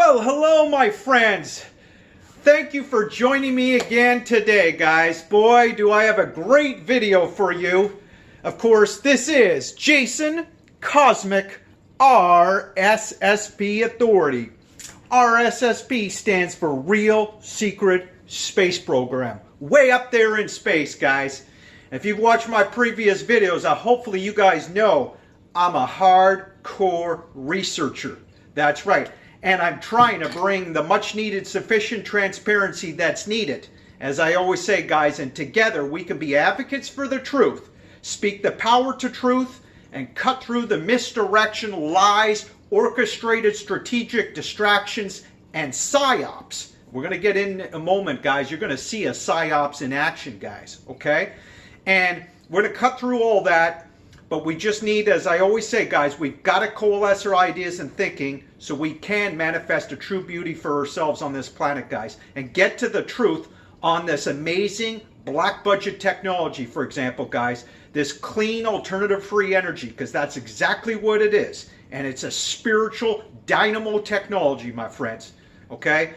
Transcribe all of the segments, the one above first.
Well, hello, my friends. Thank you for joining me again today, guys. Boy, do I have a great video for you. Of course, this is Jason Cosmic RSSP Authority. RSSP stands for Real Secret Space Program. Way up there in space, guys. If you've watched my previous videos, hopefully you guys know I'm a hardcore researcher. That's right. And I'm trying to bring the much needed sufficient transparency that's needed. As I always say, guys, and together we can be advocates for the truth, speak the power to truth, and cut through the misdirection, lies, orchestrated strategic distractions, and psyops. We're going to get in a moment, guys. You're going to see a psyops in action, guys, okay? And we're going to cut through all that. But we just need, as I always say, guys, we've got to coalesce our ideas and thinking so we can manifest a true beauty for ourselves on this planet, guys, and get to the truth on this amazing black budget technology, for example, guys, this clean alternative free energy, because that's exactly what it is. And it's a spiritual dynamo technology, my friends, okay?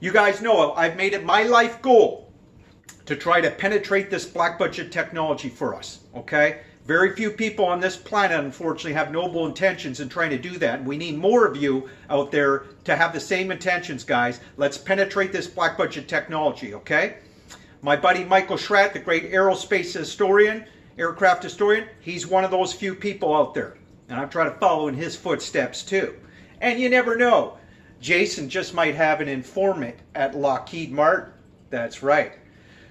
You guys know I've made it my life goal to try to penetrate this black budget technology for us, okay? Very few people on this planet, unfortunately, have noble intentions in trying to do that. And we need more of you out there to have the same intentions, guys. Let's penetrate this black budget technology, okay? My buddy Michael Schratt, the great aerospace historian, aircraft historian, he's one of those few people out there. And I'm trying to follow in his footsteps, too. And you never know. Jason just might have an informant at Lockheed Martin. That's right.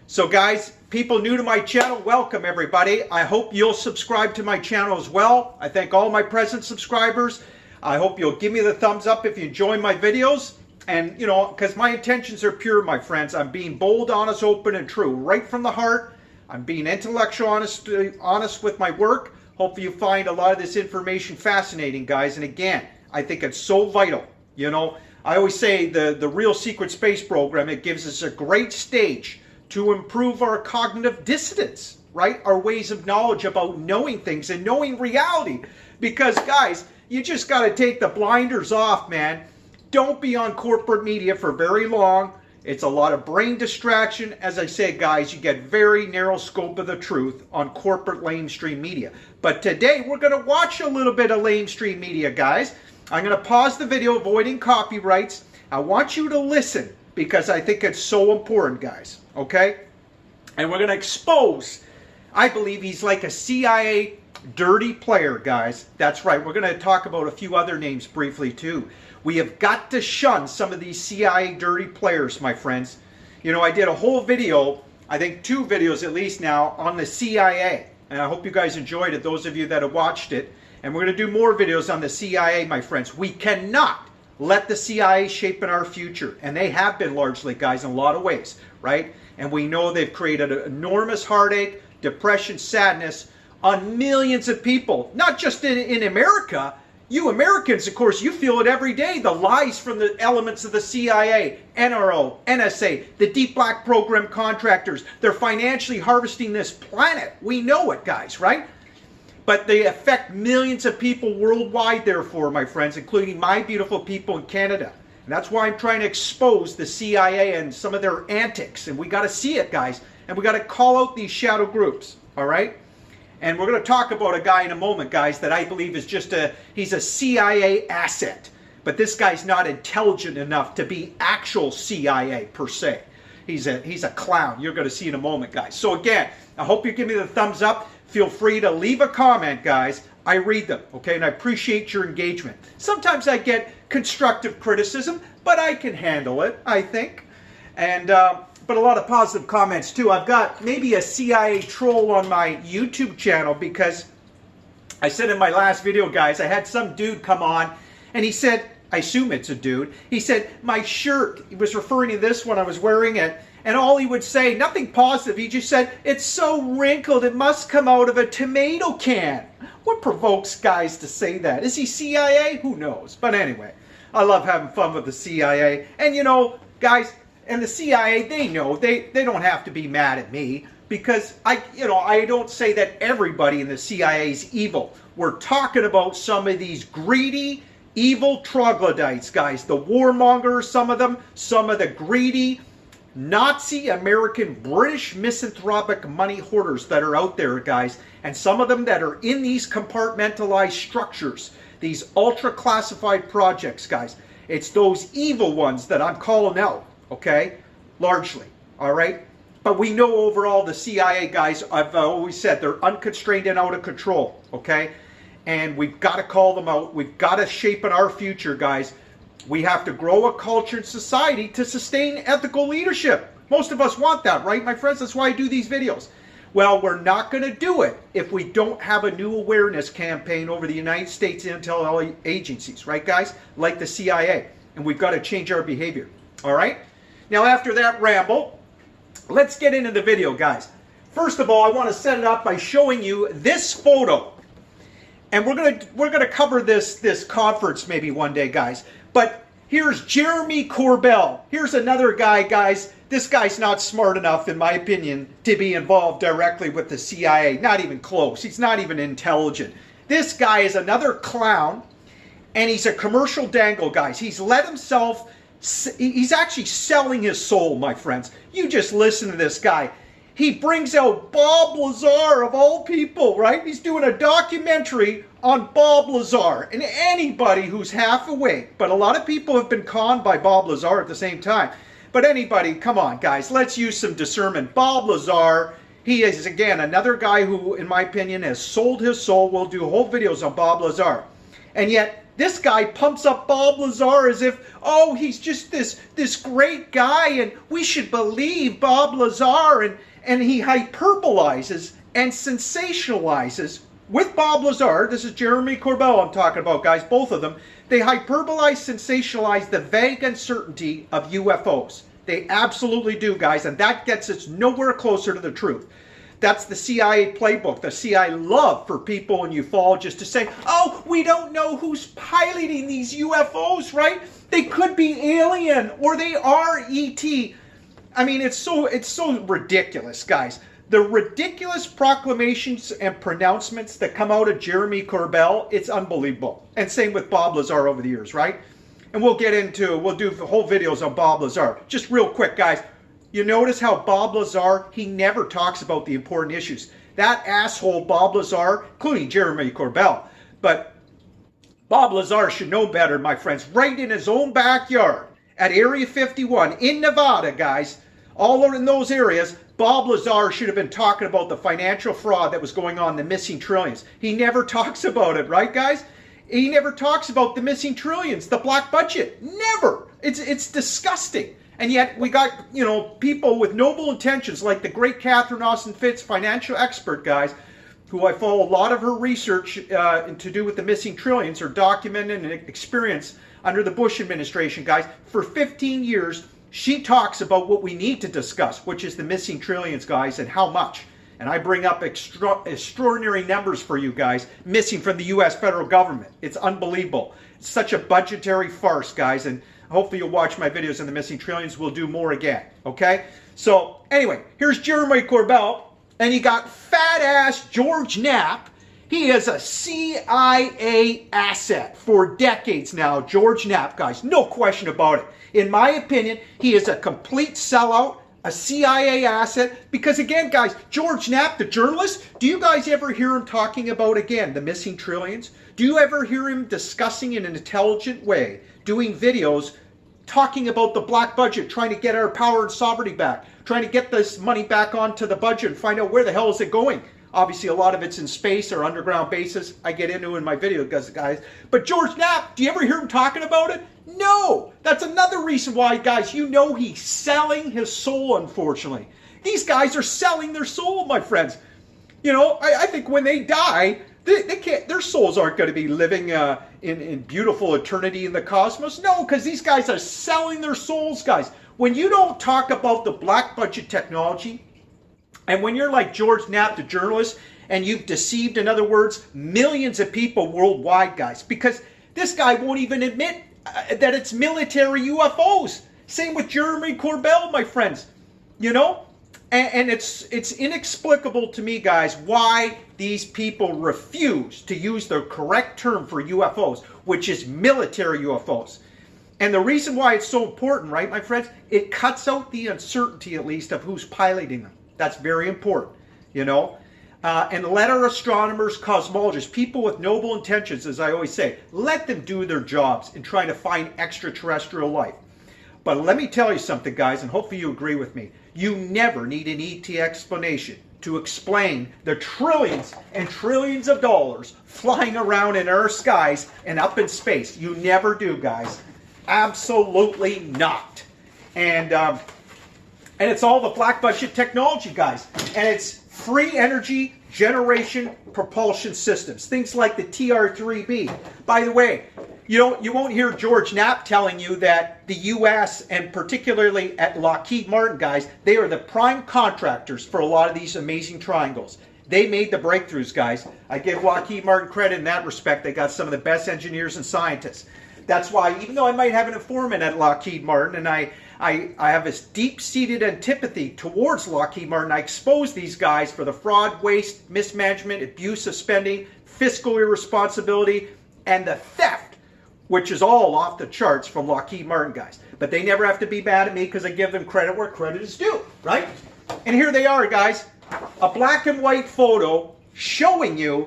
So guys, people new to my channel, welcome everybody. I hope you'll subscribe to my channel as well. I thank all my present subscribers. I hope you'll give me the thumbs up if you enjoy my videos. And, you know, because my intentions are pure, my friends. I'm being bold, honest, open, and true. Right from the heart. I'm being intellectual, honest with my work. Hopefully you find a lot of this information fascinating, guys. And again, I think it's so vital. You know, I always say the Real Secret Space Program, it gives us a great stage to improve our cognitive dissonance, right? Our ways of knowledge about knowing things and knowing reality. Because, guys, you just got to take the blinders off, man. Don't be on corporate media for very long. It's a lot of brain distraction. As I say, guys, you get very narrow scope of the truth on corporate lamestream media. But today, we're going to watch a little bit of lamestream media, guys. I'm going to pause the video, avoiding copyrights. I want you to listen because I think it's so important, guys. Okay? And we're going to expose, I believe he's like a CIA dirty player, guys. That's right. We're going to talk about a few other names briefly, too. We have got to shun some of these CIA dirty players, my friends. You know, I did a whole video, I think 2 videos at least now, on the CIA. And I hope you guys enjoyed it, those of you that have watched it. And we're going to do more videos on the CIA, my friends. We cannot let the CIA shape in our future. And they have been largely, guys, in a lot of ways, right? And we know they've created an enormous heartache, depression, sadness on millions of people. Not just in America. You Americans, of course, you feel it every day. The lies from the elements of the CIA, NRO, NSA, the Deep Black Program contractors. They're financially harvesting this planet. We know it, guys, right? But they affect millions of people worldwide, therefore, my friends, including my beautiful people in Canada. And that's why I'm trying to expose the CIA and some of their antics. And we got to see it, guys. And we got to call out these shadow groups, all right? And we're going to talk about a guy in a moment, guys, that I believe is he's a CIA asset. But this guy's not intelligent enough to be actual CIA, per se. He's a clown. You're going to see in a moment, guys. So again, I hope you give me the thumbs up. Feel free to leave a comment, guys. I read them, okay? And I appreciate your engagement. Sometimes I get constructive criticism, but I can handle it, I think. And but a lot of positive comments, too. I've got maybe a CIA troll on my YouTube channel because I said in my last video, guys, I had some dude come on and he said, I assume it's a dude, he said, my shirt, he was referring to this when I was wearing it, and all he would say, nothing positive, he just said, it's so wrinkled, it must come out of a tomato can. What provokes guys to say that? Is he CIA? Who knows? But anyway, I love having fun with the CIA. And you know, guys, and the CIA, they know, they don't have to be mad at me because I don't say that everybody in the CIA is evil. We're talking about some of these greedy, evil troglodytes, guys. The warmongers, some of them, some of the greedy Nazi American British misanthropic money hoarders that are out there, guys. And some of them that are in these compartmentalized structures, these ultra classified projects, guys. It's those evil ones that I'm calling out, okay? Largely, all right? But we know overall the CIA, guys, I've always said they're unconstrained and out of control, okay? And we've got to call them out. We've got to shape in our future, guys. We have to grow a culture in society to sustain ethical leadership. Most of us want that, right, my friends? That's why I do these videos. Well, we're not going to do it if we don't have a new awareness campaign over the United States intel agencies, right, guys? Like the CIA. And we've got to change our behavior, all right? Now, after that ramble, let's get into the video, guys. First of all, I want to set it up by showing you this photo. And we're gonna cover this conference maybe one day, guys. But here's Jeremy Corbell. Here's another guy, guys. This guy's not smart enough, in my opinion, to be involved directly with the CIA. Not even close. He's not even intelligent. This guy is another clown, and he's a commercial dangle, guys. He's let himself. He's actually selling his soul, my friends. You just listen to this guy. He brings out Bob Lazar, of all people, right? He's doing a documentary on Bob Lazar. And anybody who's half awake, but a lot of people have been conned by Bob Lazar at the same time. But anybody, come on, guys, let's use some discernment. Bob Lazar, he is, again, another guy who, in my opinion, has sold his soul. We'll do whole videos on Bob Lazar. And yet, this guy pumps up Bob Lazar as if, oh, he's just this great guy, and we should believe Bob Lazar, and he hyperbolizes and sensationalizes with Bob Lazar. This is Jeremy Corbell I'm talking about, guys, both of them. They hyperbolize, sensationalize the vague uncertainty of UFOs. They absolutely do, guys, and that gets us nowhere closer to the truth. That's the CIA playbook. The CIA love for people and ufologists to say, oh, we don't know who's piloting these UFOs, right? They could be alien, or they are ET. I mean, it's so ridiculous, guys. The ridiculous proclamations and pronouncements that come out of Jeremy Corbell, it's unbelievable. And same with Bob Lazar over the years, right? And we'll do whole videos on Bob Lazar. Just real quick, guys. You notice how Bob Lazar, he never talks about the important issues. That asshole Bob Lazar, including Jeremy Corbell. But Bob Lazar should know better, my friends. Right in his own backyard at Area 51 in Nevada, guys. All in those areas, Bob Lazar should have been talking about the financial fraud that was going on, the missing trillions. He never talks about it, right, guys? He never talks about the missing trillions, the black budget. Never. It's disgusting. And yet we got, people with noble intentions like the great Catherine Austin Fitts, financial expert, guys, who I follow a lot of her research to do with the missing trillions, her documented and experience under the Bush administration, guys. For 15 years, she talks about what we need to discuss, which is the missing trillions, guys, and how much. And I bring up extraordinary numbers for you guys, missing from the U.S. federal government. It's unbelievable. It's such a budgetary farce, guys, and hopefully you'll watch my videos on the missing trillions. We'll do more again, okay? So, anyway, here's Jeremy Corbell, and you got fat-ass George Knapp. He is a CIA asset for decades now, George Knapp, guys. No question about it. In my opinion, he is a complete sellout, a CIA asset, because again, guys, George Knapp, the journalist, do you guys ever hear him talking about, again, the missing trillions? Do you ever hear him discussing in an intelligent way, doing videos, talking about the black budget, trying to get our power and sovereignty back, trying to get this money back onto the budget and find out where the hell is it going? Obviously, a lot of it's in space or underground bases. I get into in my video, guys. But George Knapp, do you ever hear him talking about it? No. That's another reason why, guys, he's selling his soul, unfortunately. These guys are selling their soul, my friends. I think when they die, they can't. Their souls aren't going to be living in beautiful eternity in the cosmos. No, because these guys are selling their souls, guys. When you don't talk about the black budget technology, and when you're like George Knapp, the journalist, and you've deceived, in other words, millions of people worldwide, guys, because this guy won't even admit that it's military UFOs. Same with Jeremy Corbell, my friends. And it's inexplicable to me, guys, why these people refuse to use the correct term for UFOs, which is military UFOs. And the reason why it's so important, right, my friends, it cuts out the uncertainty, at least, of who's piloting them. That's very important, you know. And let our astronomers, cosmologists, people with noble intentions, as I always say, let them do their jobs in trying to find extraterrestrial life. But let me tell you something, guys, and hopefully you agree with me. You never need an ET explanation to explain the trillions and trillions of dollars flying around in our skies and up in space. You never do, guys. Absolutely not. And it's all the black budget technology, guys. And it's free energy generation propulsion systems. Things like the TR-3B. By the way, you won't hear George Knapp telling you that the U.S. and particularly at Lockheed Martin, guys, they are the prime contractors for a lot of these amazing triangles. They made the breakthroughs, guys. I give Lockheed Martin credit in that respect. They got some of the best engineers and scientists. That's why, even though I might have an informant at Lockheed Martin, and I have this deep-seated antipathy towards Lockheed Martin, I expose these guys for the fraud, waste, mismanagement, abuse of spending, fiscal irresponsibility, and the theft, which is all off the charts from Lockheed Martin, guys. But they never have to be mad at me because I give them credit where credit is due, right? And here they are, guys. A black and white photo showing you,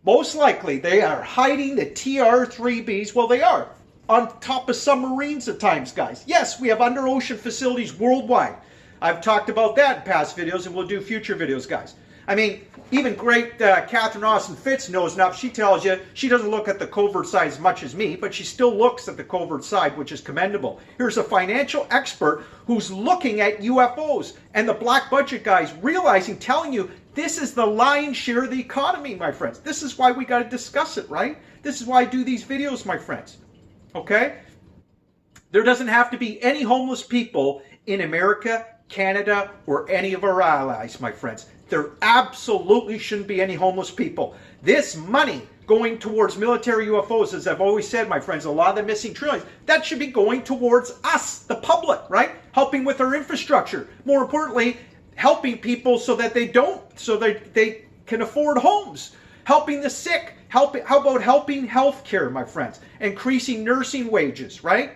most likely, they are hiding the TR-3Bs. Well, they are. On top of submarines at times, guys. Yes, we have under-ocean facilities worldwide. I've talked about that in past videos, and we'll do future videos, guys. I mean, even great Catherine Austin Fitz knows enough. She tells you she doesn't look at the covert side as much as me, but she still looks at the covert side, which is commendable. Here's a financial expert who's looking at UFOs, and the black budget guys realizing, telling you, this is the lion's share of the economy, my friends. This is why we got to discuss it, right? This is why I do these videos, my friends. Okay? There doesn't have to be any homeless people in America, Canada, or any of our allies, my friends. There absolutely shouldn't be any homeless people. This money going towards military UFOs, as I've always said, my friends, a lot of the missing trillions, that should be going towards us, the public, right? Helping with our infrastructure. More importantly, helping people so that they can afford homes. Helping the sick. How about helping healthcare, my friends? Increasing nursing wages, right?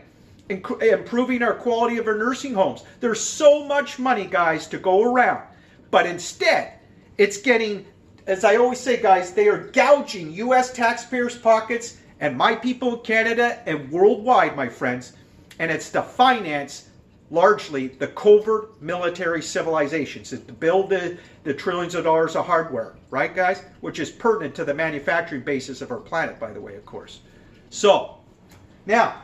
Improving our quality of our nursing homes. There's so much money, guys, to go around. But instead, it's getting, as I always say, guys, they are gouging U.S. taxpayers' pockets and my people in Canada and worldwide, my friends. And it's to finance, largely, the covert military civilizations. It's to build the trillions of dollars of hardware, right, guys? Which is pertinent to the manufacturing basis of our planet, by the way, of course. So, now,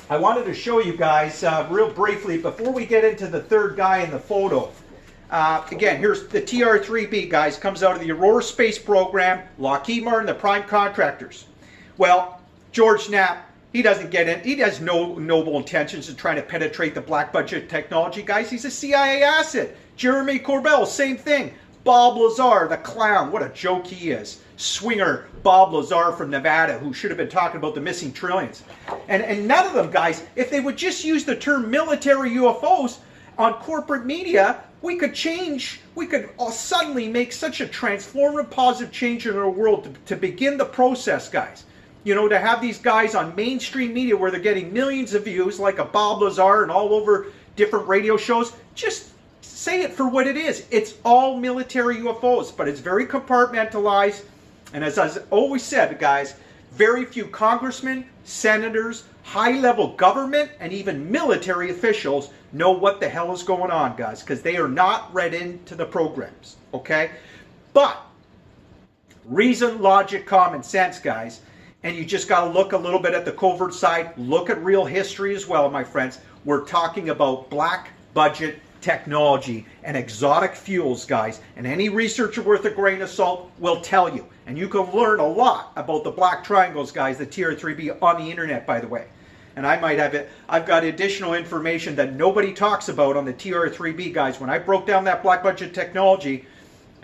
I wanted to show you guys real briefly, before we get into the third guy in the photo. Again, here's the TR-3B, guys. Comes out of the Aurora Space Program, Lockheed Martin, the prime contractors. Well, George Knapp, he doesn't get it. He has no noble intentions of trying to penetrate the black budget technology, guys. He's a CIA asset. Jeremy Corbell, same thing. Bob Lazar, the clown. What a joke he is. Swinger Bob Lazar from Nevada, who should have been talking about the missing trillions. And none of them, guys, if they would just use the term military UFOs on corporate media, we could suddenly make such a transformative, positive change in our world to begin the process, guys. You know, to have these guys on mainstream media where they're getting millions of views, like a Bob Lazar and all over different radio shows, just say it for what it is. It's all military UFOs, but it's very compartmentalized. And as I've always said, guys, very few congressmen, senators, high-level government, and even military officials know what the hell is going on, guys, because they are not read into the programs, okay? But reason, logic, common sense, guys, and you just got to look a little bit at the covert side, look at real history as well, my friends. We're talking about black budget technology and exotic fuels, guys, and any researcher worth a grain of salt will tell you. And you can learn a lot about the black triangles, guys, the TR-3B on the internet, by the way. And I might have it. I've got additional information that nobody talks about on the TR-3B, guys. When I broke down that black budget technology,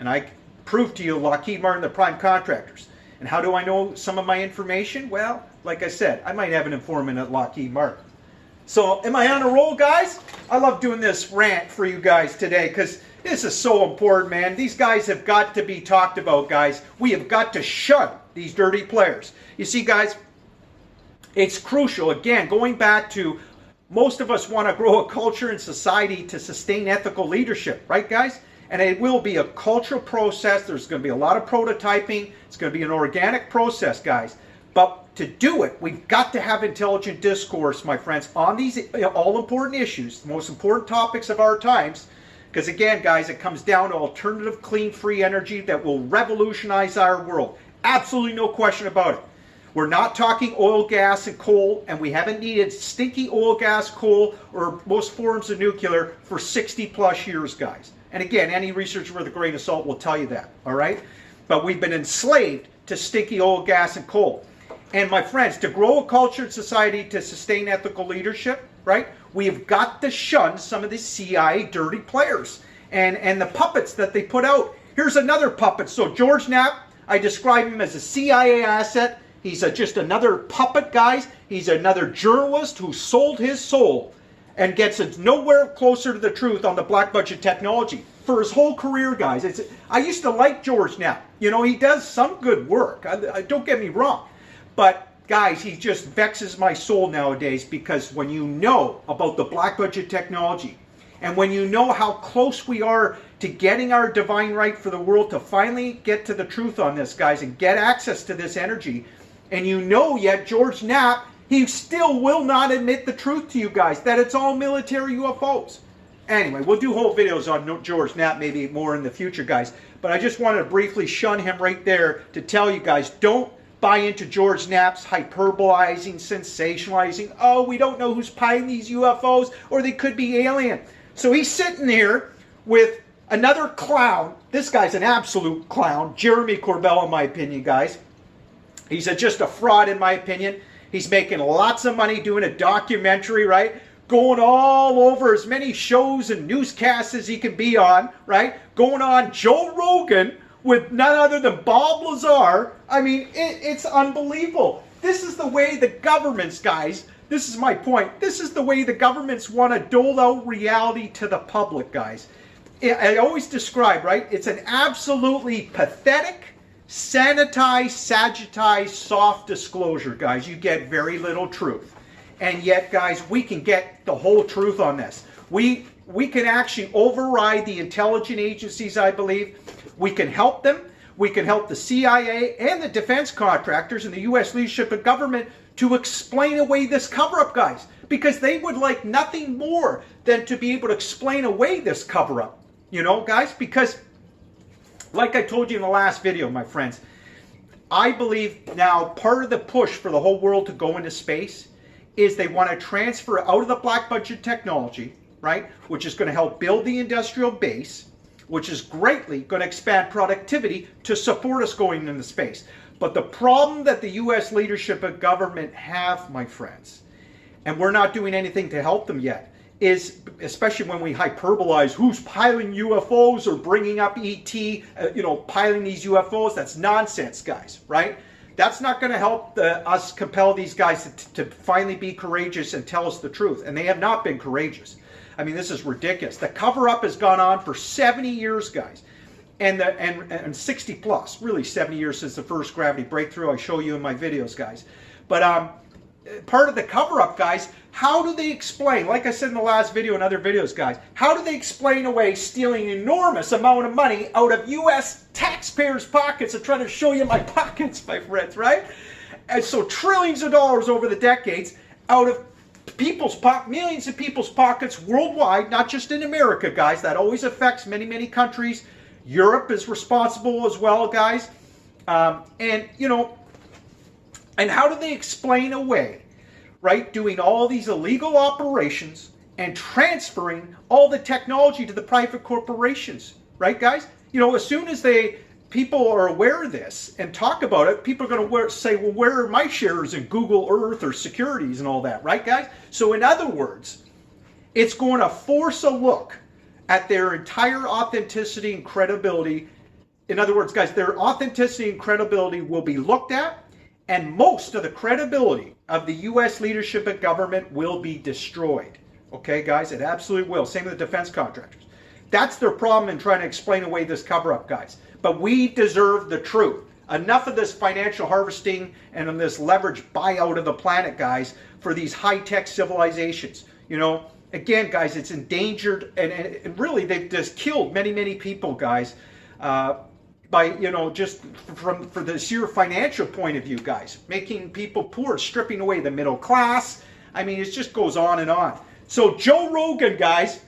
and I proved to you Lockheed Martin, the prime contractors. And how do I know some of my information? Well, like I said, I might have an informant at Lockheed Martin. So, am I on a roll, guys? I love doing this rant for you guys today because this is so important, man. These guys have got to be talked about, guys. We have got to shun these dirty players. You see, guys, it's crucial. Again, going back to most of us want to grow a culture and society to sustain ethical leadership, right, guys? And it will be a cultural process. There's going to be a lot of prototyping. It's going to be an organic process, guys. But to do it, we've got to have intelligent discourse, my friends, on these all-important issues, the most important topics of our times. Because again, guys, it comes down to alternative, clean, free energy that will revolutionize our world. Absolutely no question about it. We're not talking oil, gas, and coal, and we haven't needed stinky oil, gas, coal, or most forms of nuclear for 60-plus years, guys. And again, any researcher with a grain of salt will tell you that, all right? But we've been enslaved to stinky oil, gas, and coal. And my friends, to grow a cultured society to sustain ethical leadership, right, we have got to shun some of the CIA dirty players and the puppets that they put out. Here's another puppet. So George Knapp, I describe him as a CIA asset. He's just another puppet, guys. He's another journalist who sold his soul and gets us nowhere closer to the truth on the black budget technology for his whole career, guys. I used to like George Knapp. You know, he does some good work. Don't get me wrong. But, guys, he just vexes my soul nowadays because when you know about the black budget technology and when you know how close we are to getting our divine right for the world to finally get to the truth on this, guys, and get access to this energy, and you know yet George Knapp, he still will not admit the truth to you guys, that it's all military UFOs. Anyway, we'll do whole videos on George Knapp maybe more in the future, guys. But I just wanted to briefly shun him right there to tell you guys, don't buy into George Knapp's hyperbolizing, sensationalizing. Oh, we don't know who's piloting these UFOs, or they could be alien. So he's sitting here with another clown. This guy's an absolute clown. Jeremy Corbell, in my opinion, guys. He's just a fraud, in my opinion. He's making lots of money doing a documentary, right? Going all over as many shows and newscasts as he can be on, right? Going on Joe Rogan with none other than Bob Lazar. I mean, it's unbelievable. This is the way the governments, guys, this is my point. This is the way the governments want to dole out reality to the public, guys. I always describe, right? It's an absolutely pathetic, sanitized, sagitized, soft disclosure, guys. You get very little truth. And yet, guys, we can get the whole truth on this. We can actually override the intelligence agencies, I believe. We can help them. We can help the CIA and the defense contractors and the U.S. leadership and government to explain away this cover-up, guys. Because they would like nothing more than to be able to explain away this cover-up. You know, guys? Because, like I told you in the last video, my friends, I believe now part of the push for the whole world to go into space is they want to transfer out of the black budget technology, right, which is going to help build the industrial base, which is greatly going to expand productivity to support us going into space. But the problem that the U.S. leadership and government have, my friends, and we're not doing anything to help them yet, is, especially when we hyperbolize who's piloting UFOs or bringing up ET, piloting these UFOs, that's nonsense, guys, right? That's not going to help us compel these guys to finally be courageous and tell us the truth. And they have not been courageous. I mean, this is ridiculous. The cover-up has gone on for 70 years, guys. And 60 plus, really 70 years since the first gravity breakthrough. I show you in my videos, guys. But part of the cover-up, guys, how do they explain, like I said in the last video and other videos, guys, how do they explain away stealing an enormous amount of money out of U.S. taxpayers' pockets? I'm trying to show you my pockets, my friends, right? And so trillions of dollars over the decades out of millions of people's pockets worldwide, not just in America, guys. That always affects many, many countries. Europe is responsible as well, guys. And how do they explain away, right, doing all these illegal operations and transferring all the technology to the private corporations, right, guys? You know, as soon as people are aware of this and talk about it, people are going to say, well, where are my shares in Google Earth or securities and all that, right, guys? So in other words, it's going to force a look at their entire authenticity and credibility. In other words, guys, their authenticity and credibility will be looked at, and most of the credibility of the U.S. leadership and government will be destroyed. Okay, guys, it absolutely will. Same with the defense contractors. That's their problem in trying to explain away this cover-up, guys. But we deserve the truth. Enough of this financial harvesting and this leverage buyout of the planet, guys, for these high-tech civilizations. You know, again, guys, it's endangered, and really they've just killed many, many people, guys, by, you know, just for the sheer financial point of view, guys, making people poor, stripping away the middle class. I mean, it just goes on and on. So Joe Rogan, guys,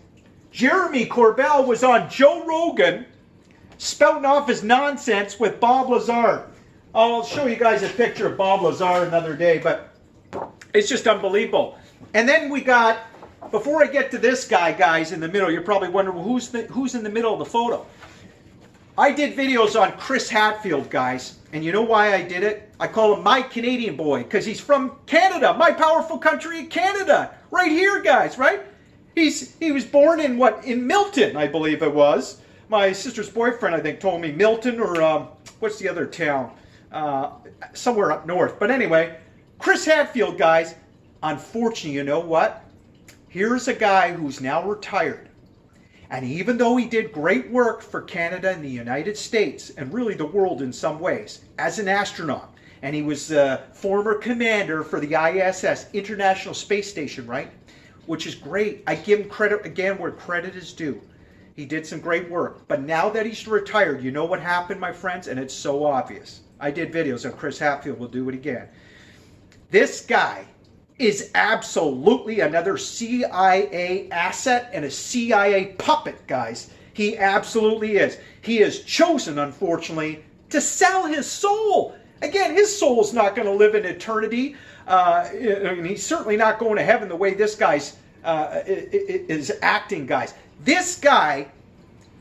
Jeremy Corbell was on Joe Rogan spouting off his nonsense with Bob Lazar. I'll show you guys a picture of Bob Lazar another day, but it's just unbelievable. And then we got, before I get to this guy, guys, in the middle, you're probably wondering, well, who's in the middle of the photo? I did videos on Chris Hadfield, guys, and you know why I did it? I call him my Canadian boy, because he's from Canada, my powerful country, Canada, right here, guys, right? He was born in in Milton, I believe it was. My sister's boyfriend, I think, told me Milton, or what's the other town? Somewhere up north. But anyway, Chris Hadfield, guys, unfortunately, you know what? Here's a guy who's now retired. And even though he did great work for Canada and the United States, and really the world in some ways, as an astronaut, and he was a former commander for the ISS, International Space Station, right? Which is great. I give him credit, again, where credit is due. He did some great work. But now that he's retired, you know what happened, my friends? And it's so obvious. I did videos on Chris Hadfield. We'll do it again. This guy is absolutely another CIA asset and a CIA puppet, guys. He absolutely is. He has chosen, unfortunately, to sell his soul. Again, his soul's not going to live in eternity. And he's certainly not going to heaven the way this guy's is acting, guys. This guy,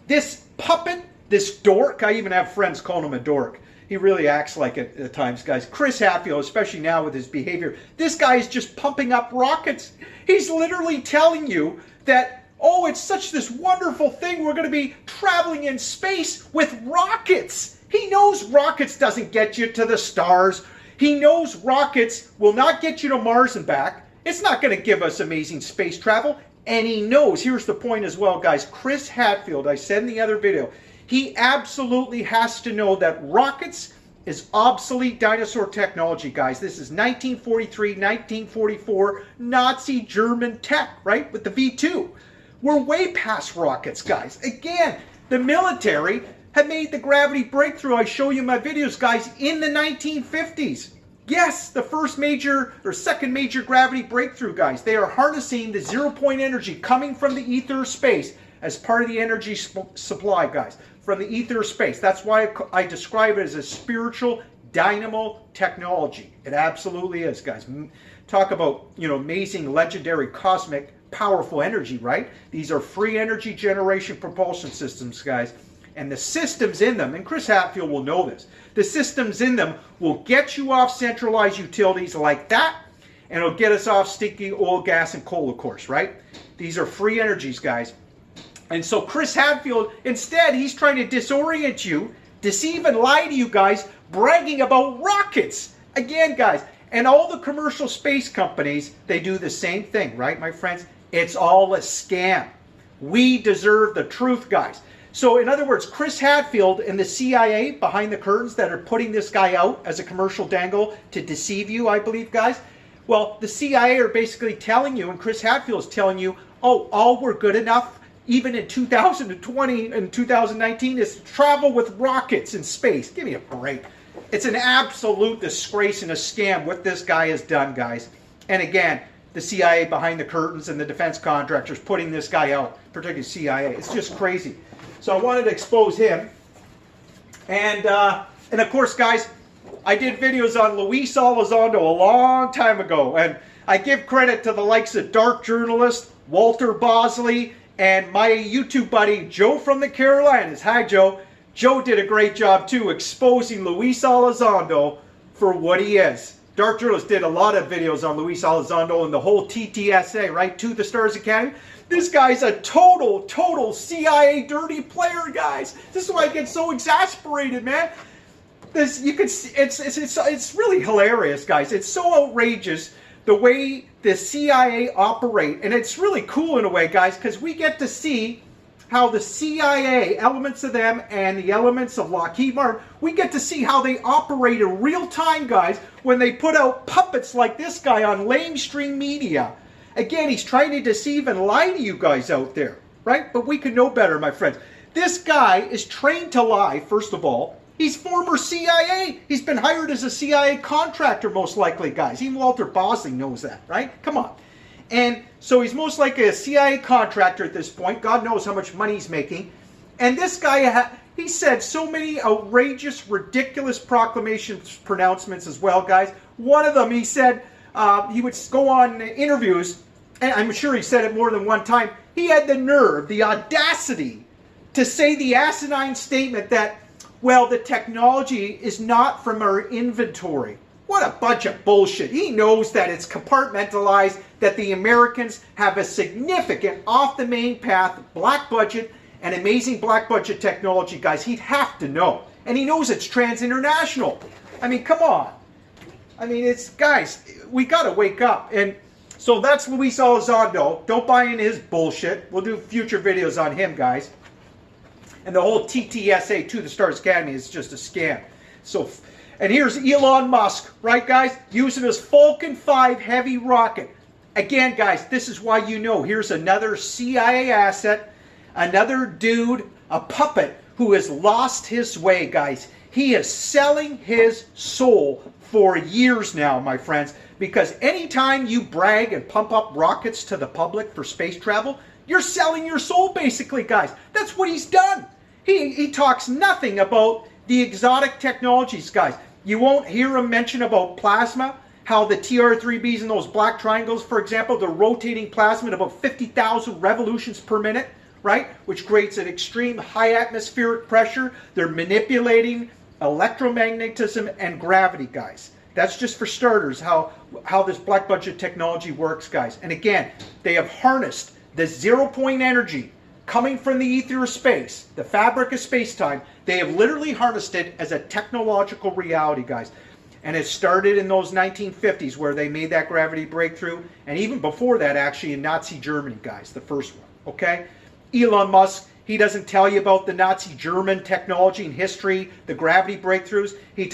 this puppet, this dork, I even have friends calling him a dork. He really acts like it at times, guys. Chris Hadfield, especially now with his behavior, this guy is just pumping up rockets. He's literally telling you that, oh, it's such this wonderful thing. We're going to be traveling in space with rockets. He knows rockets doesn't get you to the stars. He knows rockets will not get you to Mars and back. It's not going to give us amazing space travel. And he knows, here's the point as well, guys. Chris Hadfield, I said in the other video, he absolutely has to know that rockets is obsolete dinosaur technology, guys. This is 1943, 1944 Nazi German tech, right? With the V2. We're way past rockets, guys. Again, the military had made the gravity breakthrough. I show you in my videos, guys, in the 1950s. Yes, the first major or second major gravity breakthrough, guys. They are harnessing the zero-point energy coming from the ether space as part of the energy supply, guys. From the ether space. That's why I describe it as a spiritual dynamo technology. It absolutely is, guys. Talk about, you know, amazing, legendary, cosmic, powerful energy, right? These are free energy generation propulsion systems, guys. And the systems in them, and Chris Hadfield will know this, the systems in them will get you off centralized utilities like that, and it'll get us off stinky oil, gas, and coal, of course, right? These are free energies, guys. And so Chris Hadfield, instead, he's trying to disorient you, deceive and lie to you guys, bragging about rockets. Again, guys, and all the commercial space companies, they do the same thing, right, my friends? It's all a scam. We deserve the truth, guys. So, in other words, Chris Hadfield and the CIA behind the curtains that are putting this guy out as a commercial dangle to deceive you, I believe, guys. Well, the CIA are basically telling you, and Chris Hadfield is telling you, oh, all we're good enough, even in 2020 and 2019, is to travel with rockets in space. Give me a break. It's an absolute disgrace and a scam what this guy has done, guys. And again, the CIA behind the curtains and the defense contractors putting this guy out, particularly CIA. It's just crazy. So I wanted to expose him. And of course, guys, I did videos on Luis Alozondo a long time ago. And I give credit to the likes of dark journalist Walter Bosley and my YouTube buddy Joe from the Carolinas. Hi, Joe. Joe did a great job, too, exposing Luis Alozondo for what he is. Dark Journalist did a lot of videos on Luis Alozondo and the whole TTSA, right? To the Stars Academy. This guy's a total CIA dirty player, guys. This is why I get so exasperated, man. this, you can see, it's really hilarious, guys. It's so outrageous the way the CIA operate, and it's really cool in a way, guys, because we get to see how the CIA, elements of them and the elements of Lockheed Martin, we get to see how they operate in real time, guys, when they put out puppets like this guy on lamestream media. Again, he's trying to deceive and lie to you guys out there, right? But we can know better, my friends. This guy is trained to lie, first of all. He's former CIA. He's been hired as a CIA contractor, most likely, guys. Even Walter Bosley knows that, right? Come on. And so he's most likely a CIA contractor at this point. God knows how much money he's making. And this guy, he said so many outrageous, ridiculous proclamations, pronouncements as well, guys. One of them, he said, he would go on interviews, and I'm sure he said it more than one time. He had the nerve, the audacity to say the asinine statement that, well, the technology is not from our inventory. What a bunch of bullshit. He knows that it's compartmentalized, that the Americans have a significant off the main path, black budget, and amazing black budget technology, guys. He'd have to know. And he knows it's trans-international. I mean, come on. I mean, it's, guys, we got to wake up. And so that's Luis Alozondo. Don't buy into his bullshit. We'll do future videos on him, guys. And the whole TTSA, to the Stars Academy, is just a scam. So, and here's Elon Musk, right, guys? Using his Falcon 5 heavy rocket. Again, guys, this is why you know. Here's another CIA asset, another dude, a puppet, who has lost his way, guys. He is selling his soul for years now, my friends, because anytime you brag and pump up rockets to the public for space travel, you're selling your soul, basically, guys. That's what he's done. He talks nothing about the exotic technologies, guys. You won't hear him mention about plasma, how the TR-3Bs and those black triangles, for example, they're rotating plasma at about 50,000 revolutions per minute, right? Which creates an extreme high atmospheric pressure. They're manipulating electromagnetism and gravity, guys. That's just for starters how this black budget technology works, guys. And again, they have harnessed the zero-point energy coming from the ether of space, the fabric of space-time. They have literally harnessed it as a technological reality, guys. And it started in those 1950s where they made that gravity breakthrough. And even before that, actually, in Nazi Germany, guys, the first one, okay? Elon Musk, he doesn't tell you about the Nazi German technology and history, the gravity breakthroughs. He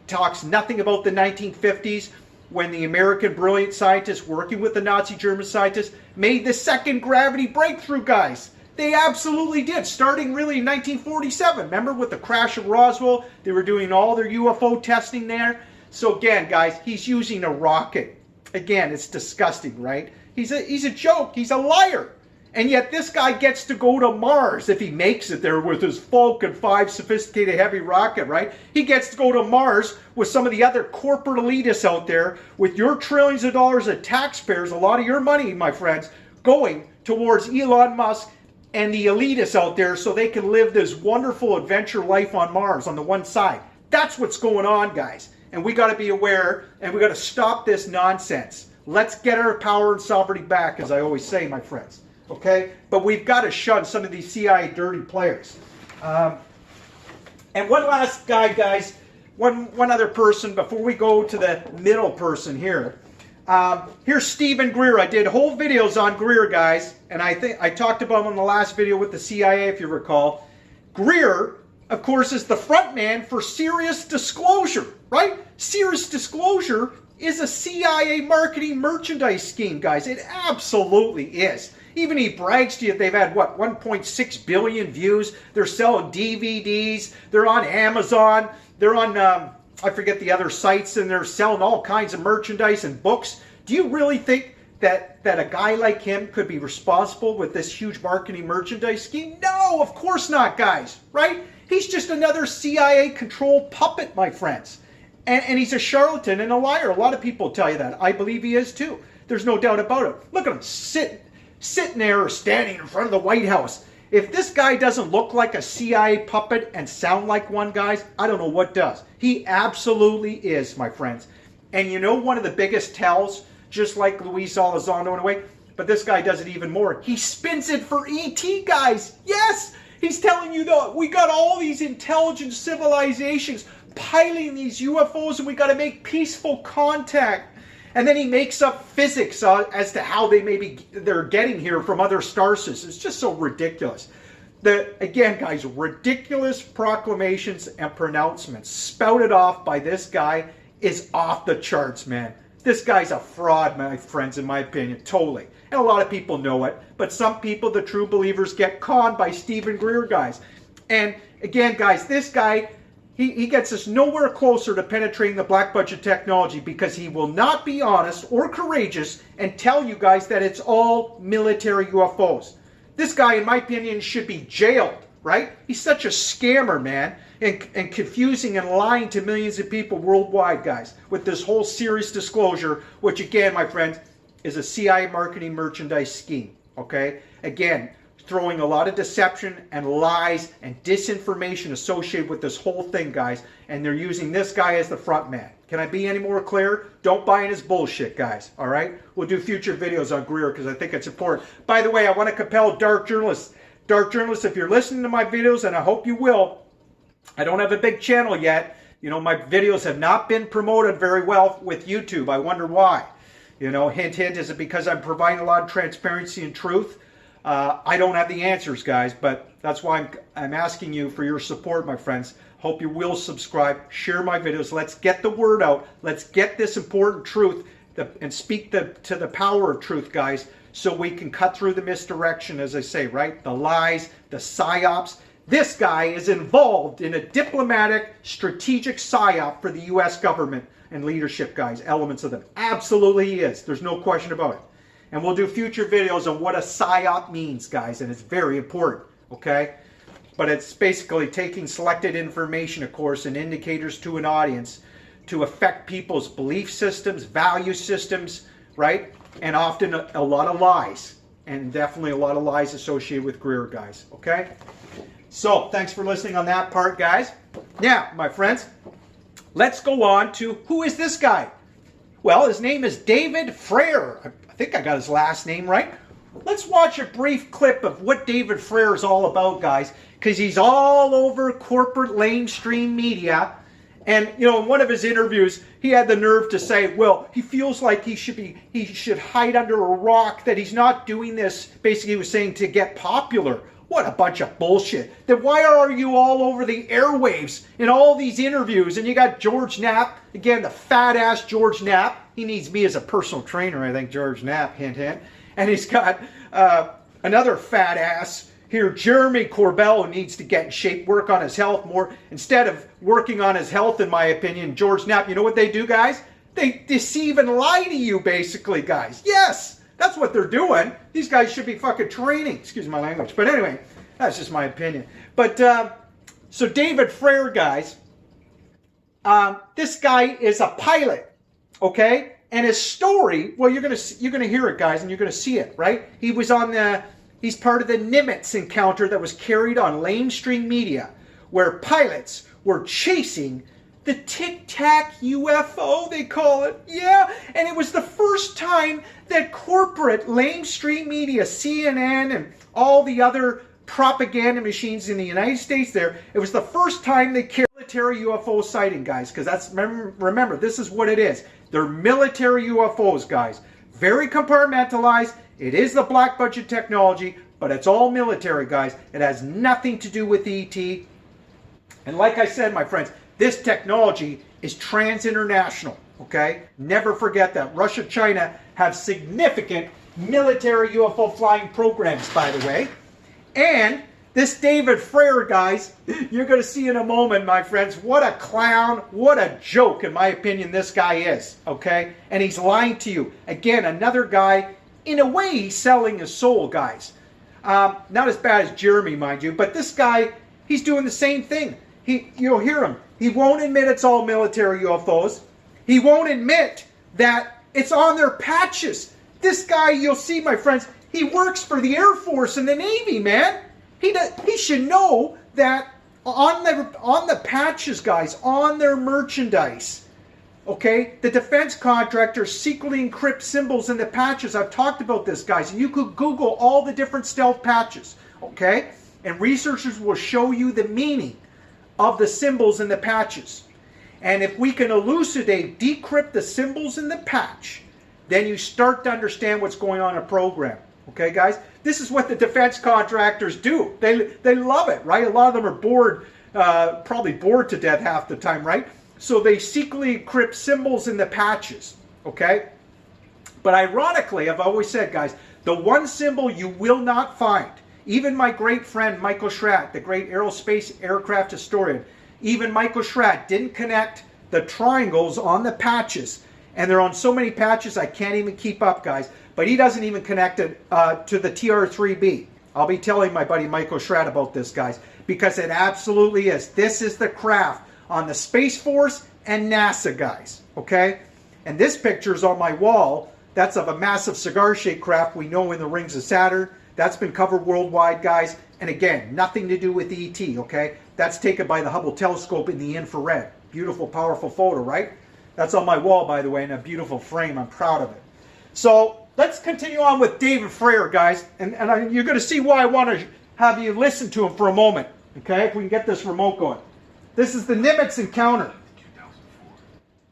talks nothing about the 1950s when the American brilliant scientists working with the Nazi German scientists made the second gravity breakthrough, guys. They absolutely did, starting really in 1947. Remember with the crash of Roswell? They were doing all their UFO testing there. So again, guys, he's using a rocket. Again, it's disgusting, right? He's a joke. He's a liar. And yet this guy gets to go to Mars if he makes it there with his Falcon 5 sophisticated heavy rocket, right? He gets to go to Mars with some of the other corporate elitists out there with your trillions of dollars of taxpayers, a lot of your money, my friends, going towards Elon Musk and the elitists out there so they can live this wonderful adventure life on Mars on the one side. That's what's going on, guys. And we got to be aware, and we got to stop this nonsense. Let's get our power and sovereignty back, as I always say, my friends. Okay? But we've got to shun some of these CIA dirty players. And one last guy, guys, one other person before we go to the middle person here. Here's Stephen Greer. I did whole videos on Greer, guys, and I think I talked about him in the last video with the CIA, if you recall. Greer, of course, is the front man for Serious Disclosure, right? Serious Disclosure is a CIA marketing merchandise scheme, guys. It absolutely is. Even he brags to you they've had, what, 1.6 billion views. They're selling DVDs. They're on Amazon. They're on, I forget the other sites, and they're selling all kinds of merchandise and books. Do you really think that a guy like him could be responsible with this huge marketing merchandise scheme? No, of course not, guys, right? He's just another CIA-controlled puppet, my friends. And he's a charlatan and a liar. A lot of people tell you that. I believe he is, too. There's no doubt about it. Look at him sitting there or standing in front of the White House. If this guy doesn't look like a CIA puppet and sound like one, guys, I don't know what does. He absolutely is, my friends. And you know one of the biggest tells, just like Luis Alozondo in a way, but this guy does it even more. He spins it for ET, guys. Yes! He's telling you that we got all these intelligent civilizations piloting these UFOs and we got to make peaceful contact. And then he makes up physics as to how they're getting here from other star systems. It's just so ridiculous. Again, guys, ridiculous proclamations and pronouncements spouted off by this guy is off the charts, man. This guy's a fraud, my friends, in my opinion, totally. And a lot of people know it, but some people, the true believers, get conned by Stephen Greer, guys. And again, guys, this guy, he gets us nowhere closer to penetrating the black budget technology because he will not be honest or courageous and tell you guys that it's all military UFOs. This guy, in my opinion, should be jailed, right? He's such a scammer, man, and confusing and lying to millions of people worldwide, guys, with this whole serious disclosure, which again, my friends, is a CIA marketing merchandise scheme, okay? Again, throwing a lot of deception and lies and disinformation associated with this whole thing, guys, and they're using this guy as the front man. Can I be any more clear? Don't buy in his bullshit, guys, all right? We'll do future videos on Greer because I think it's important. By the way, I want to compel dark journalists. Dark journalists, if you're listening to my videos, and I hope you will, I don't have a big channel yet. You know, my videos have not been promoted very well with YouTube. I wonder why. You know, hint, hint, is it because I'm providing a lot of transparency and truth? I don't have the answers, guys, but that's why I'm asking you for your support, my friends. Hope you will subscribe, share my videos. Let's get the word out. Let's get this important truth and speak to the power of truth, guys, so we can cut through the misdirection, as I say, right? The lies, the psyops. This guy is involved in a diplomatic, strategic psyop for the U.S. government and leadership, guys, elements of them. Absolutely he is. There's no question about it. And we'll do future videos on what a psyop means, guys, and it's very important, okay? But it's basically taking selected information, of course, and indicators to an audience to affect people's belief systems, value systems, right? And often a lot of lies, and definitely a lot of lies associated with Greer, guys, okay? So, thanks for listening on that part, guys. Now, my friends, let's go on to who is this guy? Well, his name is David Fravor. I think I got his last name right. Let's watch a brief clip of what David Fravor is all about, guys, because he's all over corporate lamestream media. And, you know, in one of his interviews, he had the nerve to say, well, he feels like he should hide under a rock, that he's not doing this, basically he was saying, to get popular. What a bunch of bullshit. Then why are you all over the airwaves in all these interviews? And you got George Knapp, again, the fat-ass George Knapp. He needs me as a personal trainer, I think, George Knapp, hint, hint. And he's got another fat-ass here, Jeremy Corbell, who needs to get in shape, work on his health more. Instead of working on his health, in my opinion, George Knapp, you know what they do, guys? They deceive and lie to you, basically, guys. Yes! That's what they're doing. These guys should be fucking training. Excuse my language. But anyway, that's just my opinion. But, so David Fravor, guys, this guy is a pilot, okay? And his story, well, you're gonna hear it, guys, and you're gonna see it, right? He's part of the Nimitz encounter that was carried on lamestream media, where pilots were chasing the Tic Tac UFO, they call it. Yeah, and it was the first time that corporate lamestream media, CNN and all the other propaganda machines in the United States it was the first time they carried military UFO sighting, guys, because that's, remember, this is what it is. They're military UFOs, guys. Very compartmentalized. It is the black budget technology, but it's all military, guys. It has nothing to do with ET. And like I said, my friends, this technology is trans-international, okay? Never forget that. Russia, China have significant military UFO flying programs, by the way. And this David Fravor, guys, you're going to see in a moment, my friends, what a clown, what a joke, in my opinion, this guy is, okay? And he's lying to you. Again, another guy, in a way, he's selling his soul, guys. Not as bad as Jeremy, mind you, but this guy, he's doing the same thing. You'll hear him. He won't admit it's all military UFOs. He won't admit that it's on their patches. This guy, you'll see, my friends, he works for the Air Force and the Navy, man. He should know that on the patches, guys, on their merchandise, okay, the defense contractors secretly encrypt symbols in the patches. I've talked about this, guys. You could Google all the different stealth patches, okay? And researchers will show you the meaning of the symbols in the patches. And if we can elucidate, decrypt the symbols in the patch, then you start to understand what's going on in a program. Okay, guys? This is what the defense contractors do. They love it, right? A lot of them are bored, probably bored to death half the time, right? So they secretly encrypt symbols in the patches, okay? But ironically, I've always said, guys, the one symbol you will not find, even my great friend Michael Schratt, the great aerospace aircraft historian, even Michael Schratt didn't connect the triangles on the patches. And they're on so many patches I can't even keep up, guys. But he doesn't even connect it to the TR-3B. I'll be telling my buddy Michael Schratt about this, guys, because it absolutely is. This is the craft on the Space Force and NASA, guys, okay? And this picture is on my wall. That's of a massive cigar-shaped craft we know in the rings of Saturn. That's been covered worldwide, guys. And again, nothing to do with ET, okay? That's taken by the Hubble telescope in the infrared. Beautiful, powerful photo, right? That's on my wall, by the way, in a beautiful frame. I'm proud of it. So let's continue on with David Fravor, guys. And you're going to see why I want to have you listen to him for a moment, okay? If we can get this remote going. This is the Nimitz encounter. 2004,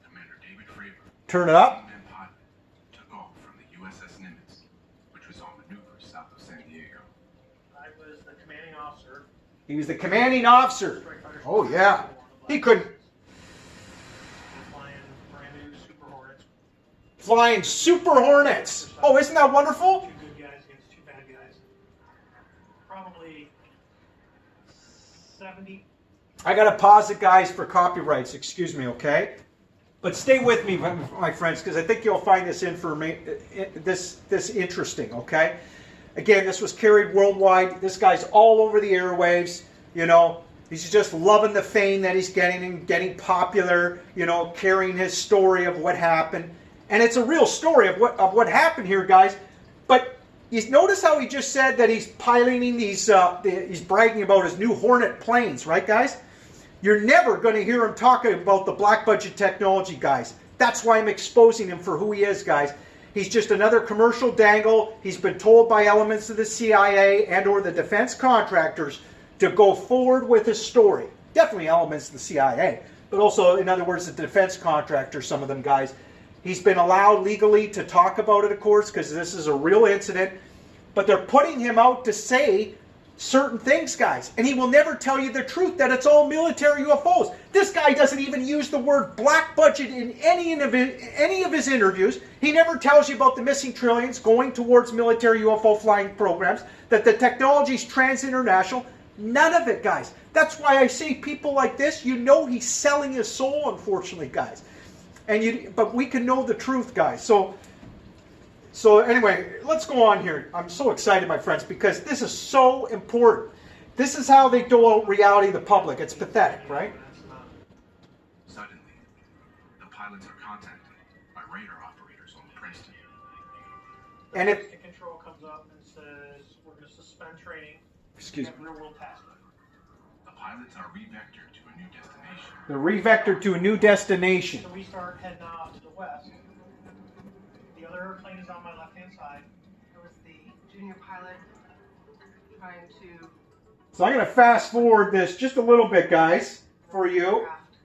Commander David Fravor, Turn it up. took off from the USS Nimitz, which was on maneuver south of San Diego. I was the commanding officer. He was the commanding officer. Oh, yeah. He couldn't. Flying brand new Super Hornets. Flying Super Hornets. Oh, isn't that wonderful? 2 good guys against 2 bad guys. Probably 70. I got to pause it, guys, for copyrights. Excuse me, okay? But stay with me, my friends, because I think you'll find this this interesting, okay? Again, this was carried worldwide. This guy's all over the airwaves, you know. He's just loving the fame that he's getting and getting popular, you know, carrying his story of what happened. And it's a real story of what happened here, guys. But you notice how he just said that he's piloting these, he's bragging about his new Hornet planes, right, guys? You're never going to hear him talking about the black budget technology, guys. That's why I'm exposing him for who he is, guys. He's just another commercial dangle. He's been told by elements of the CIA and or the defense contractors to go forward with his story. Definitely elements of the CIA, but also, in other words, the defense contractors, some of them guys. He's been allowed legally to talk about it, of course, because this is a real incident. But they're putting him out to say certain things, guys. And he will never tell you the truth, that it's all military UFOs. This guy doesn't even use the word black budget in any of his interviews. He never tells you about the missing trillions going towards military UFO flying programs, that the technology's trans-international. None of it, guys. That's why I say people like this, you know he's selling his soul, unfortunately, guys. But we can know the truth, guys. So anyway, let's go on here. I'm so excited, my friends, because this is so important. This is how they dole out reality to the public. It's pathetic, right? Suddenly, the pilots are contacted by radar operators on Princeton. And if the control comes up and says, we're going to suspend training. Excuse me. Real world tasking. The pilots are revectored to a new destination. They're revectored to a new destination. So we start heading off to the west. The other airplane is on my left-hand side. It was the junior pilot trying to So I'm going to fast forward this just a little bit, guys, for you. craft.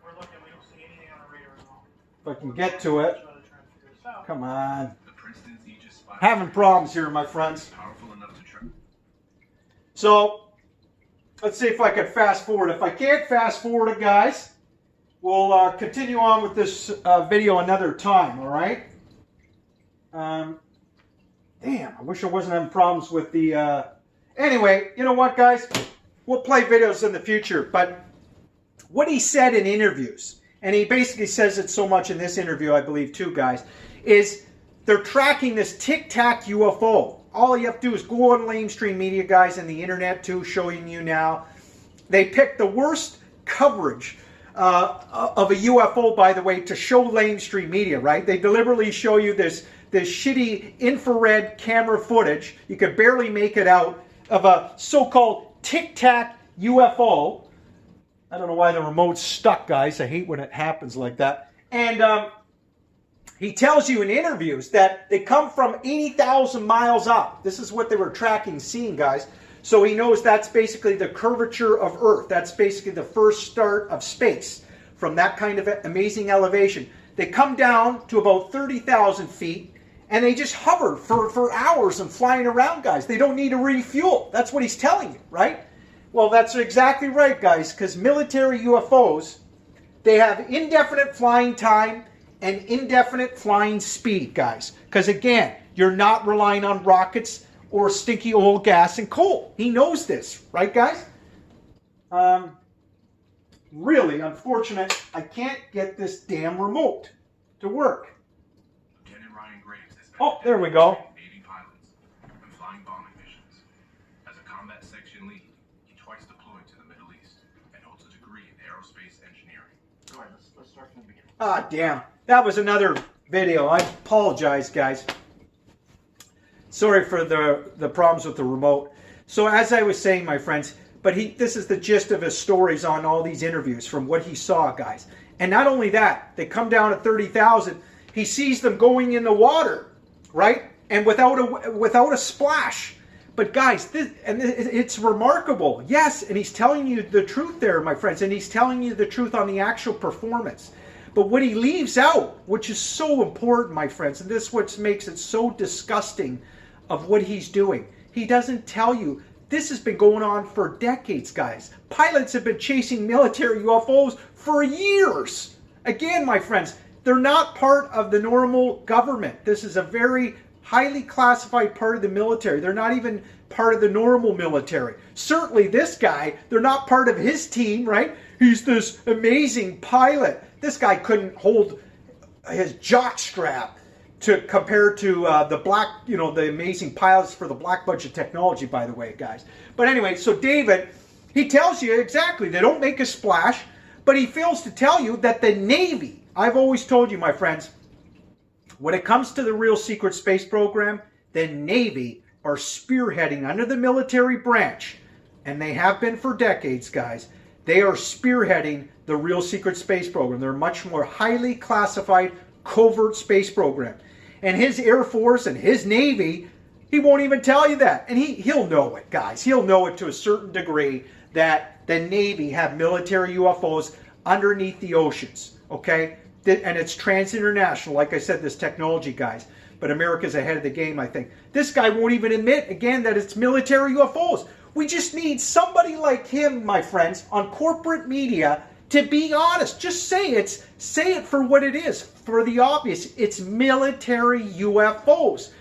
We're looking, we don't see anything on the radar at all. If I can get to it. Try to figure this out. Come on. The Princeton's Aegis spy Having problems here, my friends. powerful enough to track. So, let's see if I can fast forward. If I can't fast forward it, guys, we'll continue on with this video another time, all right? Damn, I wish I wasn't having problems with the... Anyway, you know what, guys? We'll play videos in the future, but what he said in interviews, and he basically says it so much in this interview, I believe, too, guys, is they're tracking this tic-tac UFO. All you have to do is go on lamestream media, guys, and the internet, too, showing you now. They picked the worst coverage of a UFO, by the way, to show lamestream media, right? They deliberately show you this shitty infrared camera footage. You could barely make it out of a so-called tic-tac UFO. I don't know why the remote's stuck, guys. I hate when it happens like that. And he tells you in interviews that they come from 80,000 miles up. This is what they were tracking, seeing, guys. So he knows that's basically the curvature of Earth. That's basically the first start of space from that kind of amazing elevation. They come down to about 30,000 feet, and they just hover for hours and flying around, guys. They don't need to refuel. That's what he's telling you, right? Well, that's exactly right, guys, because military UFOs, they have indefinite flying time and indefinite flying speed, guys. Because, again, you're not relying on rockets or stinky oil, gas, and coal. He knows this, right, guys? Really unfortunate. I can't get this damn remote to work. Lieutenant Ryan Graves has been Oh, there we go. Navy pilots and flying bombing missions. As a combat section lead, he twice deployed to the Middle East and holds a degree in aerospace engineering. All right, let's start from the beginning. Ah, damn. That was another video. I apologize, guys. Sorry for the problems with the remote. So as I was saying, my friends, but this is the gist of his stories on all these interviews from what he saw, guys. And not only that, they come down at 30,000. He sees them going in the water, right? And without a splash. But guys, it's remarkable. Yes, and he's telling you the truth there, my friends. And he's telling you the truth on the actual performance. But what he leaves out, which is so important, my friends, and this is what makes it so disgusting of what he's doing. He doesn't tell you this has been going on for decades, guys. Pilots have been chasing military UFOs for years. Again, my friends, they're not part of the normal government. This is a very highly classified part of the military. They're not even part of the normal military. Certainly this guy, they're not part of his team, right? He's this amazing pilot. This guy couldn't hold his jock strap to compare to the amazing pilots for the black budget technology, by the way, guys. But anyway, so David, he tells you exactly, they don't make a splash, but he fails to tell you that the Navy, I've always told you, my friends, when it comes to the real secret space program, the Navy are spearheading under the military branch, and they have been for decades, guys. They are spearheading the real secret space program. They're much more highly classified, covert space program. And his Air Force and his Navy, he won't even tell you that. And he'll know it, guys. He'll know it to a certain degree that the Navy have military UFOs underneath the oceans, okay? And it's trans-international, like I said, this technology, guys. But America's ahead of the game, I think. This guy won't even admit, again, that it's military UFOs. We just need somebody like him, my friends, on corporate media to be honest. Just say it for what it is, for the obvious. It's military UFOs.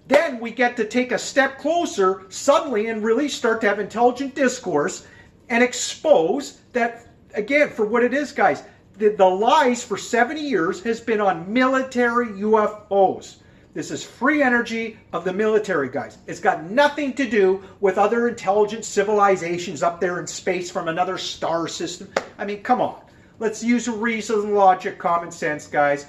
Then we get to take a step closer suddenly and really start to have intelligent discourse and expose that, again, for what it is, guys. The lies for 70 years has been on military UFOs. This is free energy of the military, guys. It's got nothing to do with other intelligent civilizations up there in space from another star system. I mean, come on. Let's use reason, logic, common sense, guys.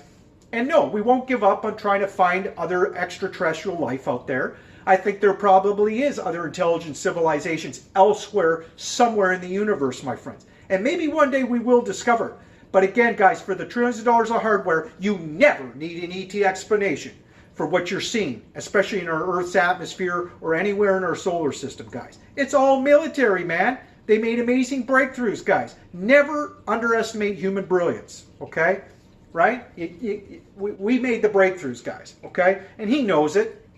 And no, we won't give up on trying to find other extraterrestrial life out there. I think there probably is other intelligent civilizations elsewhere, somewhere in the universe, my friends. And maybe one day we will discover. But again, guys, for the trillions of dollars of hardware, you never need an ET explanation for what you're seeing, especially in our Earth's atmosphere or anywhere in our solar system, guys. It's all military, man. They made amazing breakthroughs, guys. Never underestimate human brilliance, okay? Right? We made the breakthroughs, guys, okay? And he knows it.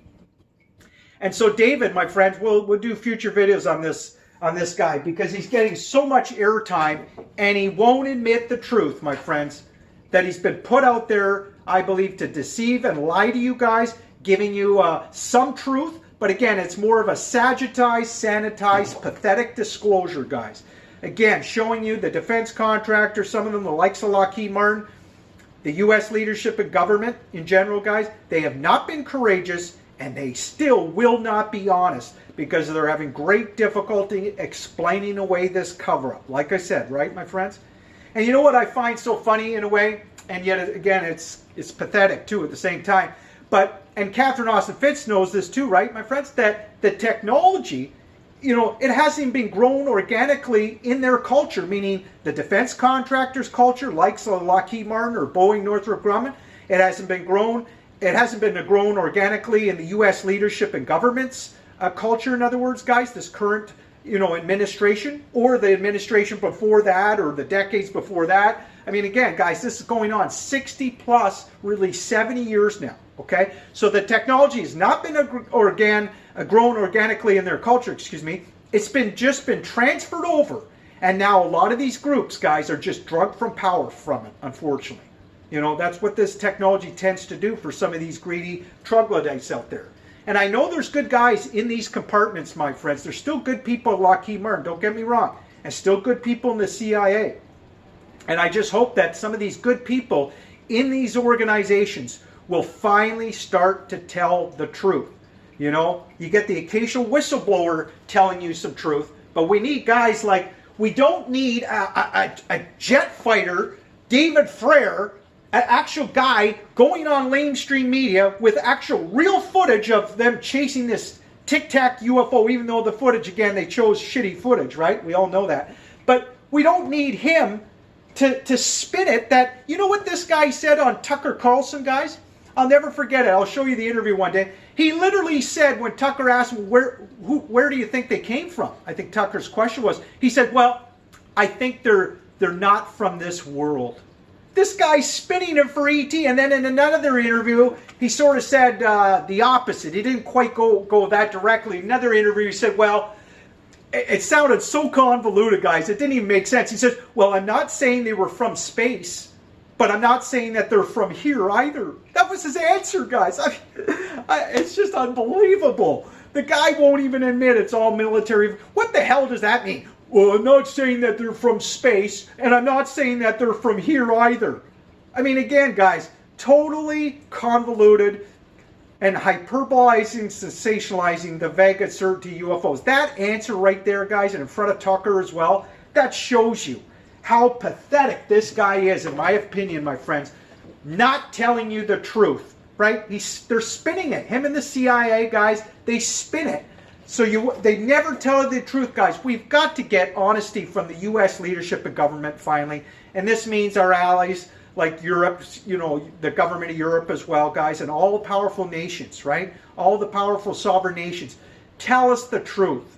And so David, my friends, we'll do future videos on this guy because he's getting so much airtime and he won't admit the truth, my friends, that he's been put out there, I believe, to deceive and lie to you guys, giving you some truth. But again, it's more of a sagitized, sanitized, pathetic disclosure, guys. Again, showing you the defense contractors, some of them the likes of Lockheed Martin, the U.S. leadership and government in general, guys, they have not been courageous and they still will not be honest because they're having great difficulty explaining away this cover-up. Like I said, right, my friends? And you know what I find so funny in a way? And yet, again, it's pathetic, too, at the same time. And Catherine Austin Fitz knows this, too, right, my friends? That the technology, it hasn't been grown organically in their culture, meaning the defense contractors' culture, like Lockheed Martin or Boeing, Northrop Grumman. It hasn't been grown organically in the U.S. leadership and government's culture, in other words, guys, this current administration or the administration before that or the decades before that. I mean, again, guys, this is going on 60 plus, really 70 years now, okay? So the technology has not been grown organically in their culture, It's just been transferred over. And now a lot of these groups, guys, are just drugged from power from it, unfortunately. That's what this technology tends to do for some of these greedy troglodytes out there. And I know there's good guys in these compartments, my friends. There's still good people at Lockheed Martin, don't get me wrong. And still good people in the CIA. And I just hope that some of these good people in these organizations will finally start to tell the truth. You get the occasional whistleblower telling you some truth, but we need guys like, we don't need a jet fighter, David Fravor, an actual guy going on mainstream media with actual real footage of them chasing this tic-tac UFO, even though the footage, again, they chose shitty footage, right? We all know that. But we don't need him to spin it that, you know what this guy said on Tucker Carlson, guys? I'll never forget it. I'll show you the interview one day. He literally said, when Tucker asked him, where do you think they came from? I think Tucker's question was, he said, well, I think they're not from this world. This guy's spinning it for ET, and then in another interview, he sort of said the opposite. He didn't quite go that directly. Another interview, he said, well, it sounded so convoluted, guys. It didn't even make sense. He says, well, I'm not saying they were from space, but I'm not saying that they're from here either. That was his answer, guys. It's just unbelievable. The guy won't even admit it's all military. What the hell does that mean? Well, I'm not saying that they're from space, and I'm not saying that they're from here either. I mean, again, guys, totally convoluted and hyperbolizing, sensationalizing the vague uncertainty UFOs. That answer right there, guys, and in front of Tucker as well, that shows you how pathetic this guy is, in my opinion, my friends, not telling you the truth, right? They're spinning it. Him and the CIA guys, they spin it. So they never tell the truth, guys. We've got to get honesty from the U.S. leadership and government finally, and this means our allies like Europe, the government of Europe as well, guys, and all the powerful nations, right? All the powerful sovereign nations. Tell us the truth,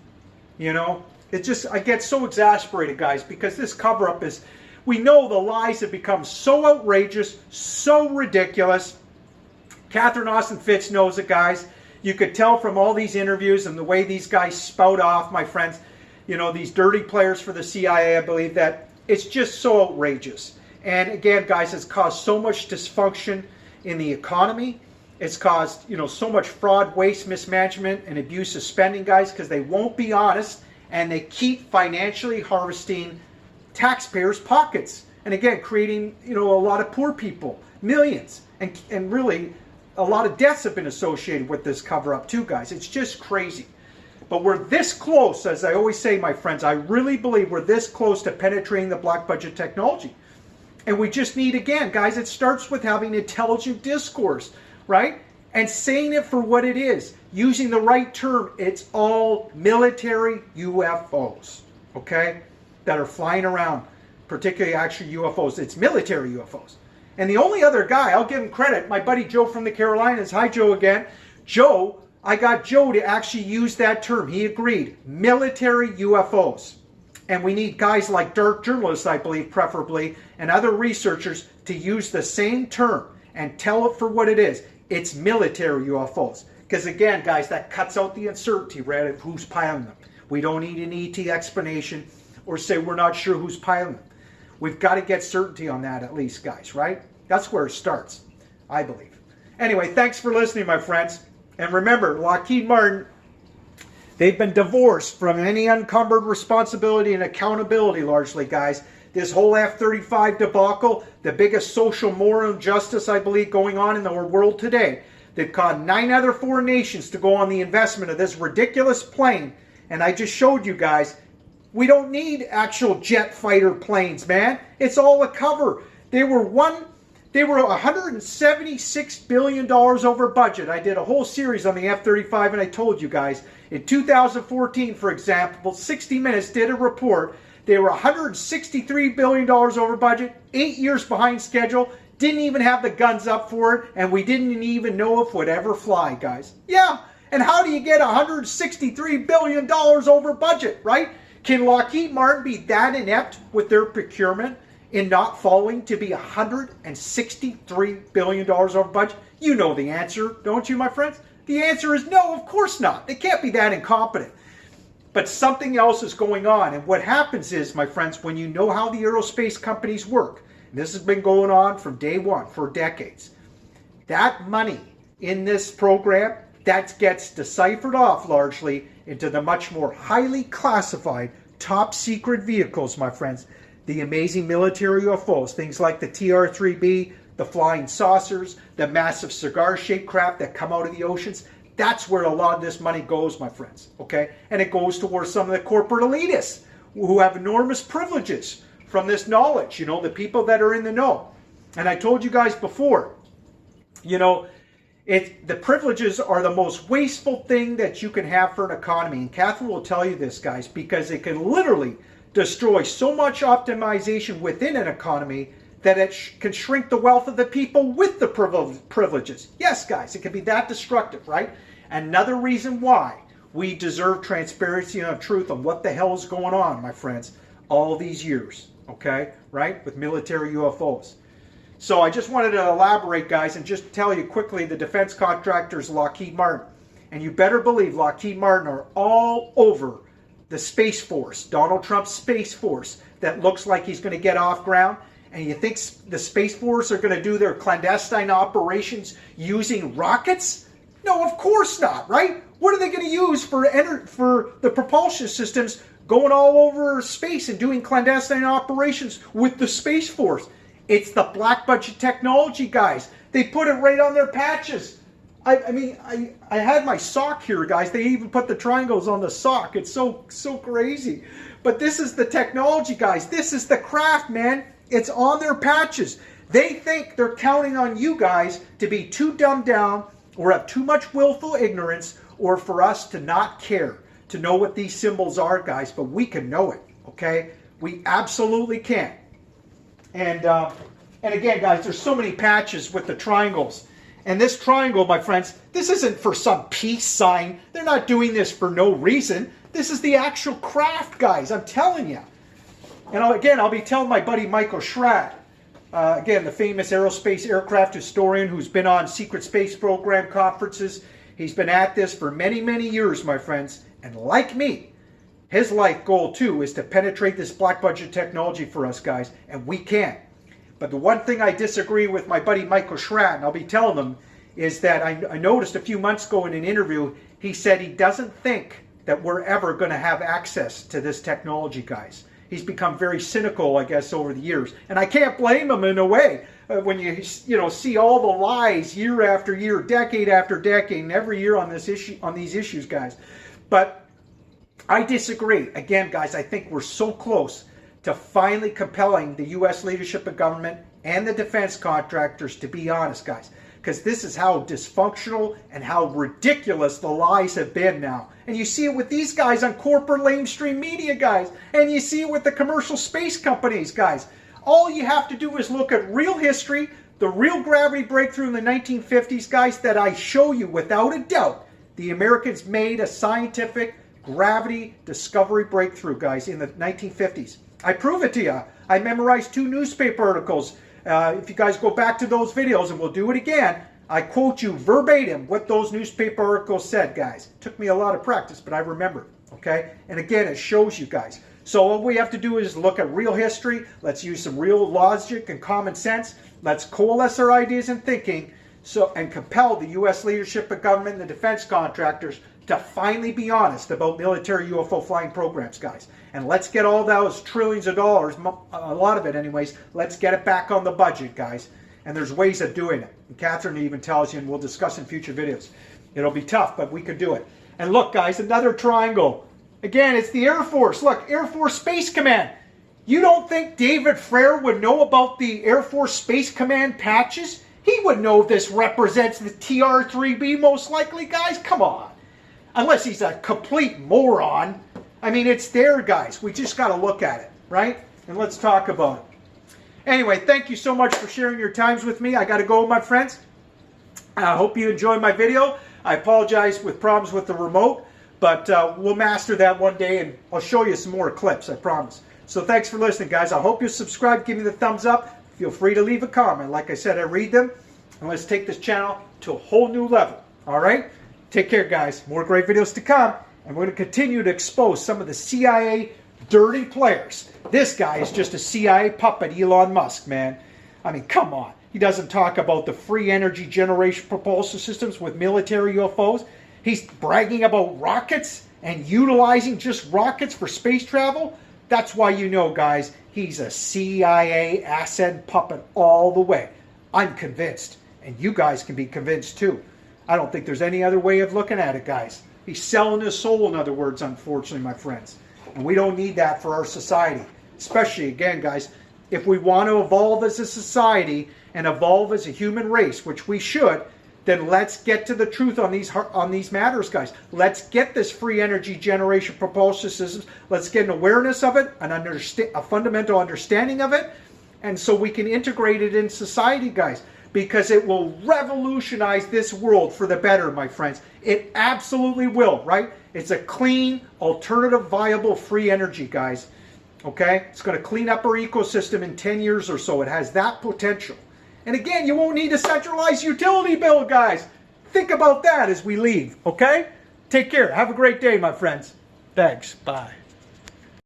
I get so exasperated, guys, because this cover-up is, we know the lies have become so outrageous, so ridiculous. Catherine Austin Fitz knows it, guys. You could tell from all these interviews and the way these guys spout off, my friends, these dirty players for the CIA, I believe that it's just so outrageous. And again, guys, it's caused so much dysfunction in the economy. It's caused, so much fraud, waste, mismanagement, and abuse of spending, guys, because they won't be honest and they keep financially harvesting taxpayers' pockets. And again, creating, a lot of poor people, millions, and really a lot of deaths have been associated with this cover-up too, guys. It's just crazy. But we're this close, as I always say, my friends, I really believe we're this close to penetrating the black budget technology. And we just need, again, guys, it starts with having intelligent discourse, right? And saying it for what it is. Using the right term. It's all military UFOs, okay? That are flying around, particularly actually UFOs. It's military UFOs. And the only other guy, I'll give him credit, my buddy Joe from the Carolinas. Hi, Joe, again. Joe, I got Joe to actually use that term. He agreed. Military UFOs. And we need guys like dark journalists, I believe, preferably, and other researchers to use the same term and tell it for what it is. It's military UFOs. Because again, guys, that cuts out the uncertainty, right, of who's piloting them. We don't need an ET explanation or say we're not sure who's piloting them. We've got to get certainty on that at least, guys, right? That's where it starts, I believe. Anyway, thanks for listening, my friends. And remember, Lockheed Martin, they've been divorced from any unencumbered responsibility and accountability, largely, guys. This whole F-35 debacle, the biggest social moral injustice, I believe, going on in the world today, that caused 9 other foreign nations to go on the investment of this ridiculous plane. And I just showed you guys, we don't need actual jet fighter planes, man. It's all a cover. They were $176 billion over budget. I did a whole series on the F-35, and I told you guys, in 2014, for example, 60 Minutes did a report. They were $163 billion over budget, 8 years behind schedule, didn't even have the guns up for it, and we didn't even know if it would ever fly, guys. Yeah, And how do you get $163 billion over budget, right? Can Lockheed Martin be that inept with their procurement in not following to be $163 billion over budget? You know the answer, don't you, my friends? The answer is no, of course not. They can't be that incompetent. But something else is going on. And what happens is, my friends, when you know how the aerospace companies work, and this has been going on from day one for decades, that money in this program, that gets deciphered off largely into the much more highly classified top secret vehicles, my friends. The amazing military UFOs, things like the TR-3B, the flying saucers, the massive cigar-shaped craft that come out of the oceans. That's where a lot of this money goes, my friends, okay? And it goes towards some of the corporate elitists who have enormous privileges from this knowledge, you know, the people that are in the know. And I told you guys before, you know, the privileges are the most wasteful thing that you can have for an economy. And Catherine will tell you this, guys, because it can literally destroy so much optimization within an economy that it can shrink the wealth of the people with the privileges. Yes, guys, it can be that destructive, right? Another reason why we deserve transparency and truth on what the hell is going on, my friends, all these years, okay, right, with military UFOs. So I just wanted to elaborate, guys, and just tell you quickly the defense contractors, Lockheed Martin. And you better believe Lockheed Martin are all over the Space Force, Donald Trump's Space Force, that looks like he's going to get off ground. And you think the Space Force are going to do their clandestine operations using rockets? No, of course not, right? What are they going to use for the propulsion systems going all over space and doing clandestine operations with the Space Force? It's the black budget technology, guys. They put it right on their patches. I mean, I had my sock here, guys. They even put the triangles on the sock. It's so crazy. But this is the technology, guys. This is the craft, man. It's on their patches. They think they're counting on you guys to be too dumbed down or have too much willful ignorance or for us to not care, to know what these symbols are, guys. But we can know it, okay? We absolutely can. And again, guys, there's so many patches with the triangles. And this triangle, my friends, this isn't for some peace sign. They're not doing this for no reason. This is the actual craft, guys. I'm telling you. And I'll be telling my buddy Michael Schrad, again, the famous aerospace aircraft historian who's been on secret space program conferences. He's been at this for many, many years, my friends. And like me, his life goal, too, is to penetrate this black budget technology for us, guys. And we can. But the one thing I disagree with my buddy Michael Schrad, and I'll be telling him, is that I noticed a few months ago in an interview, he said he doesn't think that we're ever going to have access to this technology, guys. He's become very cynical, I guess, over the years. And I can't blame him in a way. When you see all the lies year after year, decade after decade, and every year on this issue, on these issues, guys. But I disagree. Again, guys, I think we're so close to finally compelling the U.S. leadership of government and the defense contractors to be honest, guys. Because this is how dysfunctional and how ridiculous the lies have been now. And you see it with these guys on corporate lamestream media, guys. And you see it with the commercial space companies, guys. All you have to do is look at real history, the real gravity breakthrough in the 1950s, guys, that I show you without a doubt. The Americans made a scientific gravity discovery breakthrough, guys, in the 1950s. I prove it to you. I memorized 2 newspaper articles. If you guys go back to those videos, and we'll do it again, I quote you verbatim what those newspaper articles said, guys. It took me a lot of practice, but I remember, okay? And again, it shows you guys. So all we have to do is look at real history. Let's use some real logic and common sense. Let's coalesce our ideas and thinking and compel the U.S. leadership of government and the defense contractors to finally be honest about military UFO flying programs, guys. And let's get all those trillions of dollars, a lot of it anyways, let's get it back on the budget, guys. And there's ways of doing it. And Catherine even tells you, and we'll discuss in future videos. It'll be tough, but we could do it. And look, guys, another triangle. Again, it's the Air Force. Look, Air Force Space Command. You don't think David Fravor would know about the Air Force Space Command patches? He would know this represents the TR-3B most likely, guys. Come on. Unless he's a complete moron. I mean, it's there, guys. We just got to look at it, right? And let's talk about it. Anyway, thank you so much for sharing your times with me. I got to go, my friends. I hope you enjoyed my video. I apologize with problems with the remote, but we'll master that one day, and I'll show you some more clips, I promise. So thanks for listening, guys. I hope you subscribe. Give me the thumbs up. Feel free to leave a comment. Like I said, I read them. And let's take this channel to a whole new level. All right? Take care, guys. More great videos to come. And we're going to continue to expose some of the CIA dirty players. This guy is just a CIA puppet, Elon Musk, man. I mean, come on. He doesn't talk about the free energy generation propulsion systems with military UFOs. He's bragging about rockets and utilizing just rockets for space travel. That's why you know, guys, he's a CIA asset puppet all the way. I'm convinced, and you guys can be convinced too. I don't think there's any other way of looking at it, guys. He's selling his soul, in other words, unfortunately, my friends. And we don't need that for our society. Especially, again, guys, if we want to evolve as a society and evolve as a human race, which we should, then let's get to the truth on these matters, guys. Let's get this free energy generation propulsion systems. Let's get an awareness of it, a fundamental understanding of it, and so we can integrate it in society, guys, because it will revolutionize this world for the better, my friends. It absolutely will, right? It's a clean, alternative, viable, free energy, guys. Okay? It's going to clean up our ecosystem in 10 years or so. It has that potential. And again, you won't need a centralized utility bill, guys. Think about that as we leave, okay? Take care. Have a great day, my friends. Thanks. Bye.